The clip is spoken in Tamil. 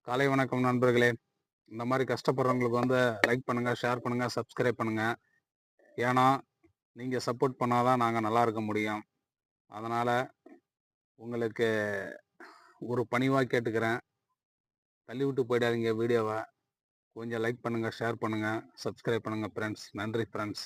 காலை வணக்கம் நண்பர்களே. இந்த மாதிரி கஷ்டப்படுறவங்களுக்கு வந்து லைக் பண்ணுங்க, ஷேர் பண்ணுங்க, சப்ஸ்கிரைப் பண்ணுங்க. ஏன்னா நீங்க சப்போர்ட் பண்ணாதான் நாங்க நல்லா இருக்க முடியும். அதனால உங்களுக்கு ஒரு பணிவா கேட்டுக்கிறேன். தள்ளி விட்டு போயிடாதீங்க வீடியோவை. கொஞ்சம் லைக் பண்ணுங்க, ஷேர் பண்ணுங்க, சப்ஸ்கிரைப் பண்ணுங்க ஃப்ரெண்ட்ஸ். நன்றி ஃப்ரெண்ட்ஸ்.